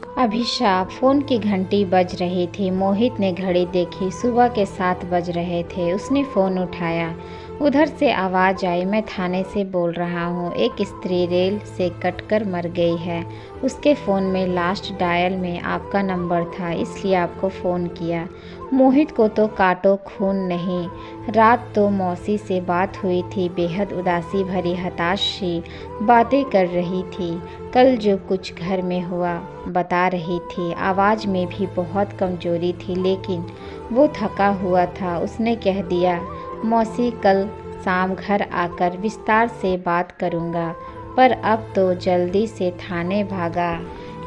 अभिशाप। फ़ोन की घंटी बज रही थी। मोहित ने घड़ी देखी। सुबह के 7 बज रहे थे। उसने फ़ोन उठाया। उधर से आवाज़ आई, मैं थाने से बोल रहा हूँ। एक स्त्री रेल से कटकर मर गई है। उसके फ़ोन में लास्ट डायल में आपका नंबर था, इसलिए आपको फ़ोन किया। मोहित को तो काटो खून नहीं। रात तो मौसी से बात हुई थी। बेहद उदासी भरी हताश सी बातें कर रही थी। कल जो कुछ घर में हुआ बता रही थी। आवाज़ में भी बहुत कमज़ोरी थी, लेकिन वो थका हुआ था। उसने कह दिया, मौसी कल शाम घर आकर विस्तार से बात करूँगा। पर अब तो जल्दी से थाने भागा।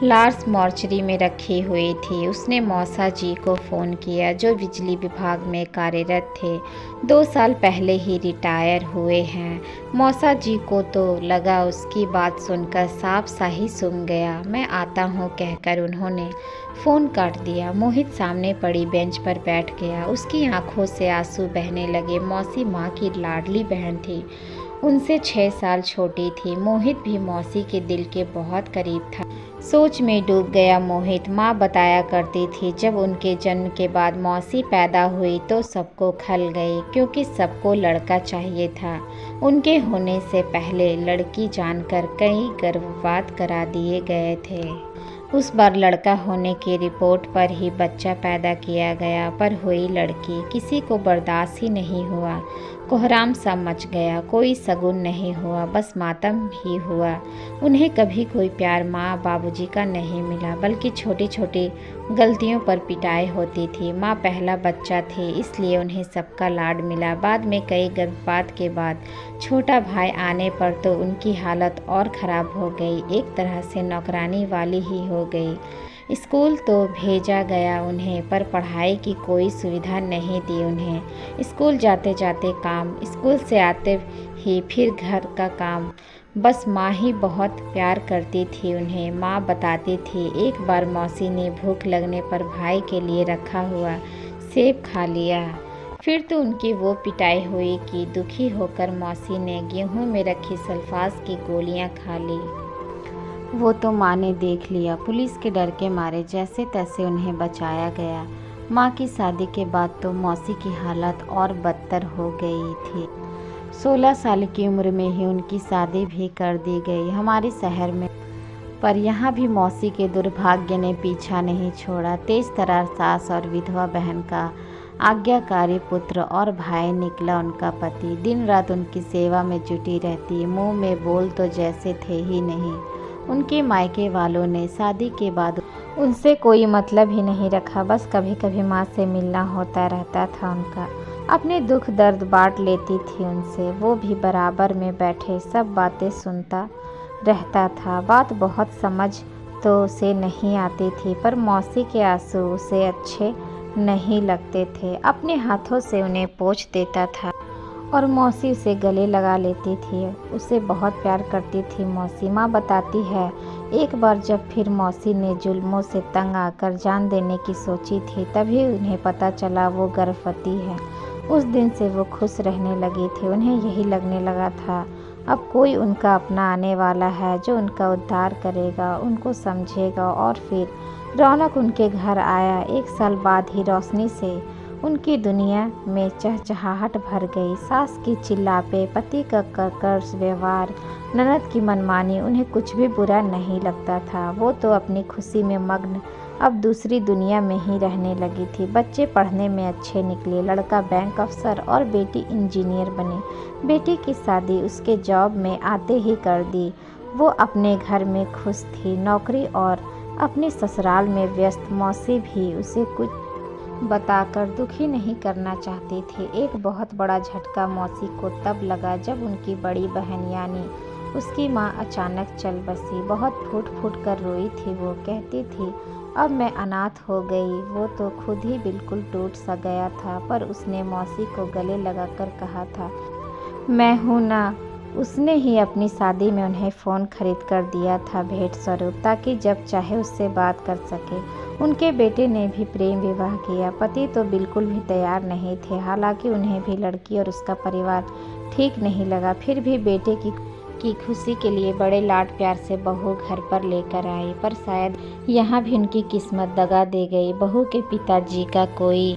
लाश मॉर्चरी में रखी हुई थी। उसने मौसा जी को फ़ोन किया, जो बिजली विभाग में कार्यरत थे। 2 साल पहले ही रिटायर हुए हैं। मौसा जी को तो लगा उसकी बात सुनकर साफ सा ही सुन गया। मैं आता हूँ कहकर उन्होंने फ़ोन काट दिया। मोहित सामने पड़ी बेंच पर बैठ गया। उसकी आंखों से आंसू बहने लगे। मौसी माँ की लाडली बहन थी। उनसे 6 साल छोटी थी। मोहित भी मौसी के दिल के बहुत करीब था। सोच में डूब गया मोहित। माँ बताया करती थी, जब उनके जन्म के बाद मौसी पैदा हुई तो सबको खल गई, क्योंकि सबको लड़का चाहिए था। उनके होने से पहले लड़की जानकर कई गर्भपात करा दिए गए थे। उस बार लड़का होने की रिपोर्ट पर ही बच्चा पैदा किया गया, पर हुई लड़की। किसी को बर्दाश्त ही नहीं हुआ। कोहराम सा मच गया। कोई शगुन नहीं हुआ, बस मातम ही हुआ। उन्हें कभी कोई प्यार माँ बाबूजी का नहीं मिला, बल्कि छोटी छोटी गलतियों पर पिटाई होती थी। माँ पहला बच्चा थे, इसलिए उन्हें सबका लाड मिला। बाद में कई गर्भपात के बाद छोटा भाई आने पर तो उनकी हालत और ख़राब हो गई। एक तरह से नौकरानी वाली ही हो गई। स्कूल तो भेजा गया उन्हें, पर पढ़ाई की कोई सुविधा नहीं दी उन्हें। स्कूल जाते जाते काम, स्कूल से आते ही फिर घर का काम। बस माँ ही बहुत प्यार करती थी उन्हें। माँ बताती थी, एक बार मौसी ने भूख लगने पर भाई के लिए रखा हुआ सेब खा लिया। फिर तो उनकी वो पिटाई हुई कि दुखी होकर मौसी ने गेहूं में रखी सल्फास की गोलियां खा ली। वो तो माँ ने देख लिया। पुलिस के डर के मारे जैसे तैसे उन्हें बचाया गया। माँ की शादी के बाद तो मौसी की हालत और बदतर हो गई थी। 16 साल की उम्र में ही उनकी शादी भी कर दी गई हमारे शहर में। पर यहाँ भी मौसी के दुर्भाग्य ने पीछा नहीं छोड़ा। तेज तर्रार सास और विधवा बहन का आज्ञाकारी पुत्र और भाई निकला उनका पति। दिन रात उनकी सेवा में जुटी रहती। मुंह में बोल तो जैसे थे ही नहीं। उनके मायके वालों ने शादी के बाद उनसे कोई मतलब ही नहीं रखा। बस कभी कभी माँ से मिलना होता रहता था उनका। अपने दुख दर्द बांट लेती थी उनसे। वो भी बराबर में बैठे सब बातें सुनता रहता था। बात बहुत समझ तो उसे नहीं आती थी, पर मौसी के आंसू उसे अच्छे नहीं लगते थे। अपने हाथों से उन्हें पोंछ देता था और मौसी उसे गले लगा लेती थी। उसे बहुत प्यार करती थी मौसी। माँ बताती है, एक बार जब फिर मौसी ने जुल्मों से तंग आकर जान देने की सोची थी, तभी उन्हें पता चला वो गर्भवती है। उस दिन से वो खुश रहने लगी थी। उन्हें यही लगने लगा था, अब कोई उनका अपना आने वाला है जो उनका उद्धार करेगा, उनको समझेगा। और फिर रौनक उनके घर आया। 1 साल बाद ही रोशनी से उनकी दुनिया में चहचहाहट भर गई। सास की चिल्लापे, पति का कर्कश व्यवहार, ननद की मनमानी, उन्हें कुछ भी बुरा नहीं लगता था। वो तो अपनी खुशी में मग्न अब दूसरी दुनिया में ही रहने लगी थी। बच्चे पढ़ने में अच्छे निकले। लड़का बैंक अफसर और बेटी इंजीनियर बनी। बेटी की शादी उसके जॉब में आते ही कर दी। वो अपने घर में खुश थी, नौकरी और अपने ससुराल में व्यस्त। मौसी भी उसे कुछ बताकर दुखी नहीं करना चाहती थी। एक बहुत बड़ा झटका मौसी को तब लगा जब उनकी बड़ी बहन यानी उसकी माँ अचानक चल बसी। बहुत फूट फूट कर रोई थी। वो कहती थी, अब मैं अनाथ हो गई। वो तो खुद ही बिल्कुल टूट सा गया था, पर उसने मौसी को गले लगाकर कहा था, मैं हूँ ना। उसने ही अपनी शादी में उन्हें फ़ोन खरीद कर दिया था भेंट स्वरूप, ताकि जब चाहे उससे बात कर सके। उनके बेटे ने भी प्रेम विवाह किया। पति तो बिल्कुल भी तैयार नहीं थे, हालांकि उन्हें भी लड़की और उसका परिवार ठीक नहीं लगा। फिर भी बेटे की की खुशी के लिए बड़े लाड प्यार से बहू घर पर लेकर आई, पर शायद यहाँ भी उनकी किस्मत दगा दे गई। बहू के पिताजी का कोई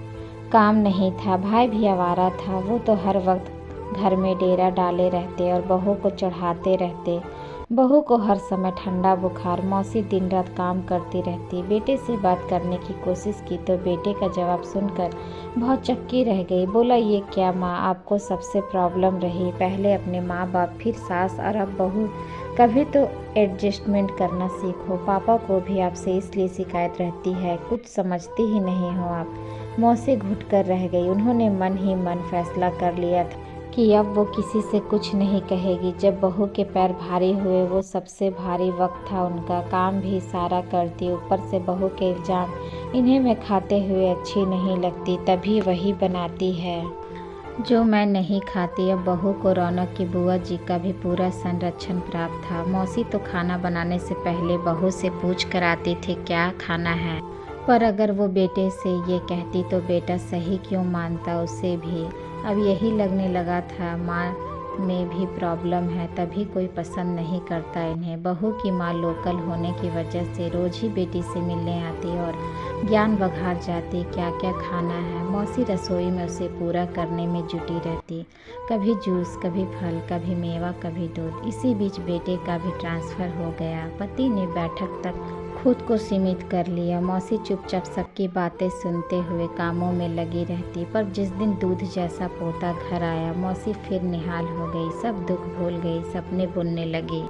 काम नहीं था, भाई भी आवारा था। वो तो हर वक्त घर में डेरा डाले रहते और बहू को चढ़ाते रहते। बहू को हर समय ठंडा बुखार। मौसी दिन रात काम करती रहती। बेटे से बात करने की कोशिश की तो बेटे का जवाब सुनकर बहुत चक्की रह गई। बोला, ये क्या माँ, आपको सबसे प्रॉब्लम रही, पहले अपने माँ बाप, फिर सास और अब बहू। कभी तो एडजस्टमेंट करना सीखो। पापा को भी आपसे इसलिए शिकायत रहती है, कुछ समझती ही नहीं हो आप। मौसी घुट कर रह गई। उन्होंने मन ही मन फैसला कर लिया था कि अब वो किसी से कुछ नहीं कहेगी। जब बहू के पैर भारी हुए, वो सबसे भारी वक्त था उनका। काम भी सारा करती, ऊपर से बहू के इल्ज़ाम। इन्हें मैं खाते हुए अच्छी नहीं लगती, तभी वही बनाती है जो मैं नहीं खाती। अब बहू को रौनक की बुआ जी का भी पूरा संरक्षण प्राप्त था। मौसी तो खाना बनाने से पहले बहू से पूछ कर आती थी क्या खाना है, पर अगर वो बेटे से ये कहती तो बेटा सही क्यों मानता उसे भी। अब यही लगने लगा था माँ में भी प्रॉब्लम है, तभी कोई पसंद नहीं करता इन्हें। बहू की माँ लोकल होने की वजह से रोज़ ही बेटी से मिलने आती और ज्ञान बघार जाती क्या क्या खाना है। मौसी रसोई में उसे पूरा करने में जुटी रहती, कभी जूस, कभी फल, कभी मेवा, कभी दूध। इसी बीच बेटे का भी ट्रांसफ़र हो गया। पति ने बैठक तक खुद को सीमित कर लिया। मौसी चुपचाप सबकी बातें सुनते हुए कामों में लगी रहती, पर जिस दिन दूध जैसा पोता घर आया, मौसी फिर निहाल हो गई। सब दुख भूल गई, सपने बुनने लगी।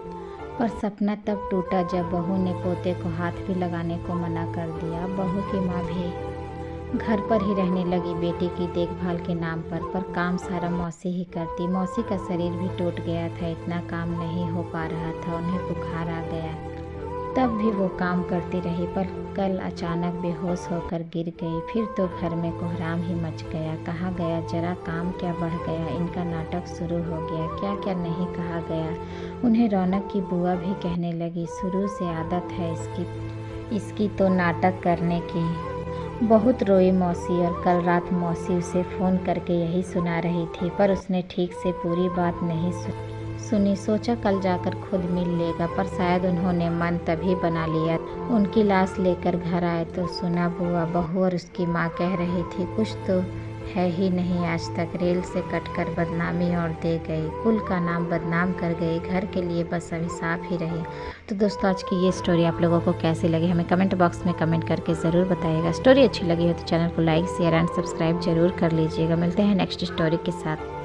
पर सपना तब टूटा जब बहू ने पोते को हाथ भी लगाने को मना कर दिया। बहू की माँ भी घर पर ही रहने लगी बेटी की देखभाल के नाम पर काम सारा मौसी ही करती। मौसी का शरीर भी टूट गया था, इतना काम नहीं हो पा रहा था। उन्हें बुखार आ गया, तब भी वो काम करती रही, पर कल अचानक बेहोश होकर गिर गई। फिर तो घर में कोहराम ही मच गया। कहा गया जरा काम क्या बढ़ गया, इनका नाटक शुरू हो गया। क्या क्या नहीं कहा गया। उन्हें रौनक की बुआ भी कहने लगी, शुरू से आदत है इसकी तो नाटक करने की। बहुत रोई मौसी, और कल रात मौसी उसे फ़ोन करके यही सुना रही थी, पर उसने ठीक से पूरी बात नहीं सुनी। सोचा कल जाकर खुद मिल लेगा, पर शायद उन्होंने मन तभी बना लिया। उनकी लाश लेकर घर आए तो सुना बुआ, बहू और उसकी माँ कह रही थी कुछ तो है ही नहीं आज तक। रेल से कटकर बदनामी और दे गई, कुल का नाम बदनाम कर गई, घर के लिए बस अभिशाप ही रही। तो दोस्तों आज की ये स्टोरी आप लोगों को कैसी लगी हमें कमेंट बॉक्स में कमेंट करके ज़रूर बताइएगा। स्टोरी अच्छी लगी हो तो चैनल को लाइक, शेयर एंड सब्सक्राइब जरूर कर लीजिएगा। मिलते हैं नेक्स्ट स्टोरी के साथ।